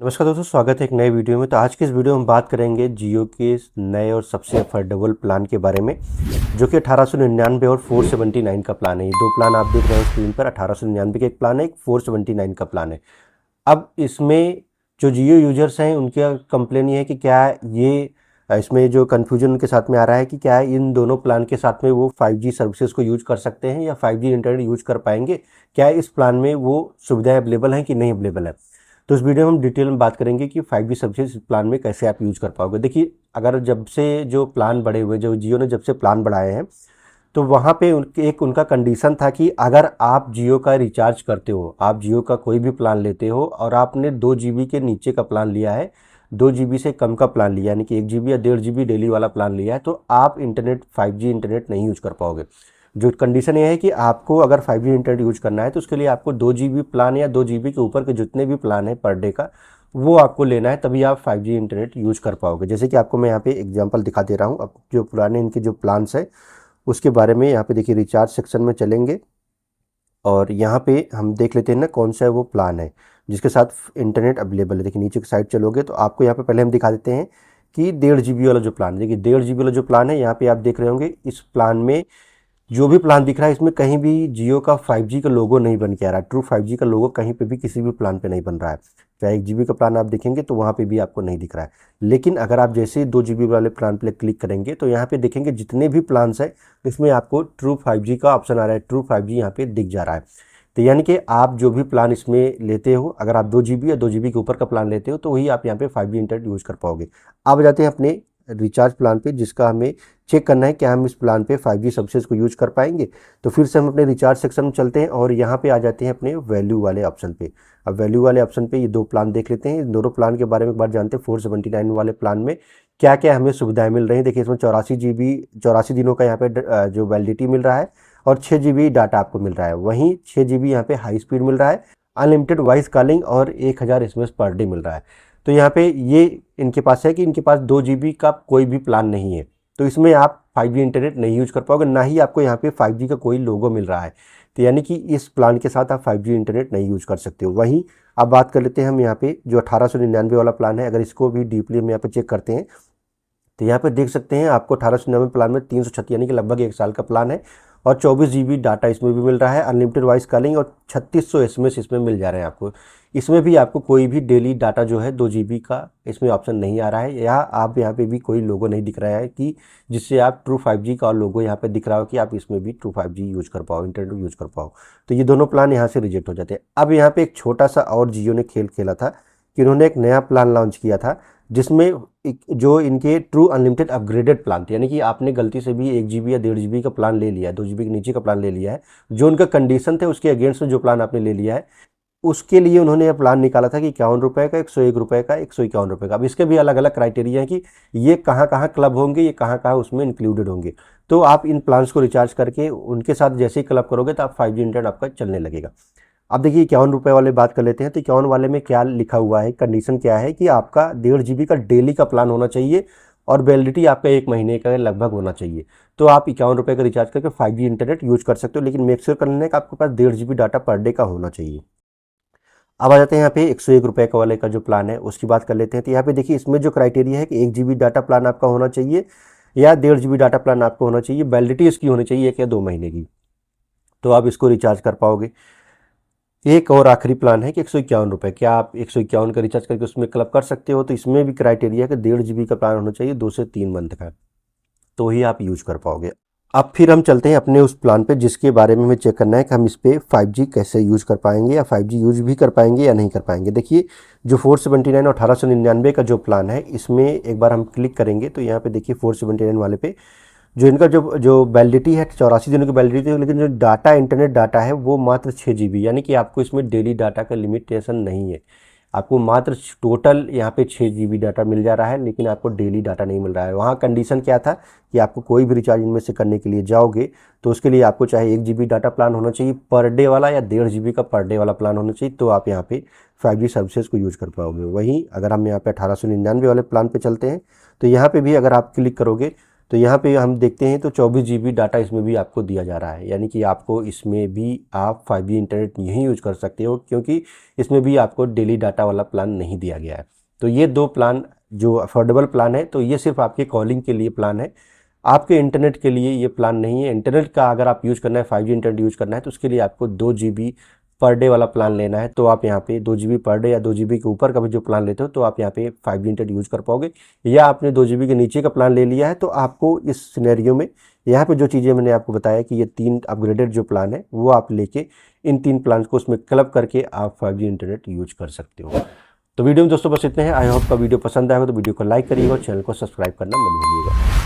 नमस्कार दोस्तों, स्वागत है एक नए वीडियो में। तो आज के इस वीडियो में हम बात करेंगे जियो के नए और सबसे अफोर्डेबल प्लान के बारे में, जो कि 1899 और 479 का प्लान है। ये दो प्लान आप देख रहे हैं स्क्रीन पर। 1899 का एक प्लान है, एक 479 का प्लान है। अब इसमें जो जियो यूजर्स हैं उनका कंप्लेन ये है कि क्या ये इसमें जो कन्फ्यूजन उनके साथ में आ रहा है कि क्या इन दोनों प्लान के साथ में वो 5G सर्विसेज को यूज कर सकते हैं या 5G इंटरनेट यूज कर पाएंगे, क्या इस प्लान में वो सुविधाएं अवेलेबल हैं कि नहीं अवेलेबल है। तो इस वीडियो में हम डिटेल में बात करेंगे कि 5G सर्विसेज इस प्लान में कैसे आप यूज कर पाओगे। देखिए, अगर जब से जो प्लान बढ़े हुए, जो जियो ने जब से प्लान बढ़ाए हैं, तो वहाँ पे एक उनका कंडीशन था कि अगर आप जियो का रिचार्ज करते हो, आप जियो का कोई भी प्लान लेते हो और आपने 2 GB के नीचे का प्लान लिया है, 2 GB से कम का प्लान लिया, यानी कि 1 GB या 1.5 GB डेली वाला प्लान लिया है, तो आप इंटरनेट 5G इंटरनेट नहीं यूज कर पाओगे। जो कंडीशन ये है कि आपको अगर 5G इंटरनेट यूज करना है तो उसके लिए आपको 2 GB प्लान या 2 GB के ऊपर के जितने भी प्लान है पर डे का, वो आपको लेना है, तभी आप 5G इंटरनेट यूज कर पाओगे। जैसे कि आपको मैं यहाँ पे एग्जांपल दिखा दे रहा हूँ। अब जो पुराने इनके जो प्लान्स है उसके बारे में यहाँ पे देखिए, रिचार्ज सेक्शन में चलेंगे और यहाँ पे हम देख लेते हैं ना कौन सा है वो प्लान है जिसके साथ इंटरनेट अवेलेबल है। देखिए, नीचे की साइड चलोगे तो आपको यहाँ पे पहले हम दिखा देते हैं कि 1.5 GB वाला जो प्लान है। देखिए, 1.5 GB वाला जो प्लान है, यहाँ पे आप देख रहे होंगे इस प्लान में जो भी प्लान दिख रहा है इसमें कहीं भी जियो का 5G का लोगो नहीं बन के आ रहा है। ट्रू 5G का लोगो कहीं पे भी किसी भी प्लान पे नहीं बन रहा है। चाहे 1 GB का प्लान आप देखेंगे तो वहाँ पे भी आपको नहीं दिख रहा है। लेकिन अगर आप जैसे ही 2 GB वाले प्लान पे क्लिक करेंगे तो यहाँ पे देखेंगे जितने भी प्लान्स है इसमें आपको ट्रू 5G का ऑप्शन आ रहा है। ट्रू 5G यहाँ पे दिख जा रहा है। तो यानी कि आप जो भी प्लान इसमें लेते हो, अगर आप 2 GB या 2 GB के ऊपर का प्लान लेते हो तो वही आप यहाँ पे 5G इंटरनेट यूज कर पाओगे। अब जाते हैं अपने रिचार्ज प्लान पे, जिसका हमें चेक करना है कि हम इस प्लान पे 5G सर्विसेज को यूज कर पाएंगे। तो फिर से हम अपने रिचार्ज सेक्शन में चलते हैं और यहाँ पे आ जाते हैं अपने वैल्यू वाले ऑप्शन पे। अब वैल्यू वाले ऑप्शन पे ये दो प्लान देख लेते हैं। इन दोनों प्लान के बारे में एक बार जानते हैं। 479 वाले प्लान में क्या क्या हमें सुविधाएं मिल रही हैं। देखिए, इसमें 84 GB 84 दिनों का यहाँ पे जो वैलिडिटी मिल रहा है और 6 GB डाटा आपको मिल रहा है। वहीं 6 GB यहाँ पे हाई स्पीड मिल रहा है, अनलिमिटेड वॉइस कॉलिंग और 1000 SMS पर डे मिल रहा है। तो यहाँ पे ये इनके पास है कि इनके पास 2 GB का कोई भी प्लान नहीं है, तो इसमें आप 5G इंटरनेट नहीं यूज कर पाओगे, ना ही आपको यहाँ पे 5G का कोई लोगो मिल रहा है। तो यानी कि इस प्लान के साथ आप 5G इंटरनेट नहीं यूज कर सकते हो। वहीं अब बात कर लेते हैं हम यहाँ पे जो 1899 वाला प्लान है। अगर इसको भी डीपली हम यहाँ पे चेक करते हैं तो यहाँ पे देख सकते हैं आपको 1899 प्लान में 336 यानी कि लगभग 1 साल का प्लान है और 24 GB डाटा इसमें भी मिल रहा है, अनलिमिटेड वॉइस कॉलिंग और 3600 SMS इसमें मिल जा रहे हैं आपको। इसमें भी आपको कोई भी डेली डाटा जो है 2 GB का इसमें ऑप्शन नहीं आ रहा है, या आप यहाँ पे भी कोई लोगो नहीं दिख रहा है कि जिससे आप ट्रू 5G का लोगो यहाँ पे दिख रहा हो कि आप इसमें भी ट्रू 5G यूज कर पाओ, इंटरनेट यूज कर पाओ। तो ये दोनों प्लान यहाँ से रिजेक्ट हो जाते हैं। अब यहाँ पे एक छोटा सा और जियो ने खेल खेला था कि उन्होंने एक नया प्लान लॉन्च किया था जिसमें जो इनके ट्रू अनलिमिटेड अपग्रेडेड प्लान थे, यानी कि आपने गलती से भी 1 GB या 1.5 GB का प्लान ले लिया है, 2 GB के नीचे का प्लान ले लिया है, जो उनका कंडीशन थे उसके अगेंस्ट में जो प्लान आपने ले लिया है, उसके लिए उन्होंने यह प्लान निकाला था कि 51 रुपये का, 101 रुपये का, 151 रुपये का। अब इसके भी अलग अलग क्राइटेरिया है कि ये कहाँ कहाँ क्लब होंगे, ये कहाँ कहाँ उसमें इंक्लूडेड होंगे। तो आप इन प्लान्स को रिचार्ज करके उनके साथ जैसे ही क्लब करोगे तो आप 5G इंटरनेट आपका चलने लगेगा। अब देखिए, 51 रुपये वाले बात कर लेते हैं। तो 51 वाले में क्या लिखा हुआ है, कंडीशन क्या है कि आपका 1.5 GB का डेली का प्लान होना चाहिए और वैलिडिटी आपका 1 महीने का लगभग होना चाहिए। तो आप 51 रुपये का रिचार्ज करके 5G इंटरनेट यूज कर सकते हो, लेकिन मेक श्योर कर लेना है कि आपके पास 1.5 GB डाटा पर डे का होना चाहिए। अब आ जाते हैं यहाँ पे 101 रुपये का वाले का जो प्लान है उसकी बात कर लेते हैं। तो यहाँ पे देखिए, इसमें जो क्राइटेरिया है कि 1 GB डाटा प्लान आपका होना चाहिए या 1.5 GB डाटा प्लान आपको होना चाहिए, वैलिडिटी इसकी होनी चाहिए 1 या 2 महीने की, तो आप इसको रिचार्ज कर पाओगे। एक और आखिरी प्लान है कि 151 रुपये, क्या आप 151 का रिचार्ज करके उसमें क्लब कर सकते हो। तो इसमें भी क्राइटेरिया है कि 1.5 GB का प्लान होना चाहिए 2 से 3 मंथ का, तो ही आप यूज कर पाओगे। अब फिर हम चलते हैं अपने उस प्लान पे जिसके बारे में हमें चेक करना है कि हम इस पे 5G कैसे यूज कर पाएंगे या 5G यूज भी कर पाएंगे या नहीं कर पाएंगे। देखिए, जो 479 और 1899 का जो प्लान है इसमें एक बार हम क्लिक करेंगे तो यहाँ पे देखिए 479 वाले पे जो इनका जो जो वैलिडिटी है 84 दिनों की वैलिडिटी है, लेकिन जो डाटा इंटरनेट डाटा है वो मात्र 6 GB, यानी कि आपको इसमें डेली डाटा का लिमिटेशन नहीं है। आपको मात्र टोटल यहाँ पे 6 GB डाटा मिल जा रहा है, लेकिन आपको डेली डाटा नहीं मिल रहा है। वहाँ कंडीशन क्या था कि आपको कोई भी रिचार्ज इनमें से करने के लिए जाओगे तो उसके लिए आपको चाहे 1 GB डाटा प्लान होना चाहिए पर डे वाला या 1.5 GB का पर डे वाला प्लान होना चाहिए, तो आप यहाँ पे 5G सर्विसेज को यूज कर पाओगे। वहीं अगर हम यहाँ पे 1899 वाले प्लान पे चलते हैं तो यहाँ पे भी अगर आप क्लिक करोगे तो यहाँ पे हम देखते हैं तो 24 GB डाटा इसमें भी आपको दिया जा रहा है, यानी कि आपको इसमें भी आप 5G इंटरनेट नहीं यूज कर सकते हो, क्योंकि इसमें भी आपको डेली डाटा वाला प्लान नहीं दिया गया है। तो ये दो प्लान जो अफोर्डेबल प्लान है, तो ये सिर्फ आपके कॉलिंग के लिए प्लान है, आपके इंटरनेट के लिए ये प्लान नहीं है। इंटरनेट का अगर आप यूज़ करना है, 5G इंटरनेट यूज़ करना है, तो उसके लिए आपको 2 GB पर डे वाला प्लान लेना है। तो आप यहाँ पे 2 GB पर डे या 2 GB के ऊपर का भी जो प्लान लेते हो तो आप यहाँ पे 5G इंटरनेट यूज़ कर पाओगे। या आपने 2 GB के नीचे का प्लान ले लिया है तो आपको इस सिनेरियो में यहाँ पे जो चीज़ें मैंने आपको बताया कि ये 3 अपग्रेडेड जो प्लान है वो आप लेके इन 3 प्लान को उसमें क्लब करके आप 5G इंटरनेट यूज कर सकते हो। तो वीडियो में दोस्तों बस इतने हैं। आई होप का वीडियो पसंद आएगा तो वीडियो को लाइक करिएगा और चैनल को सब्सक्राइब करना मत भूलिएगा।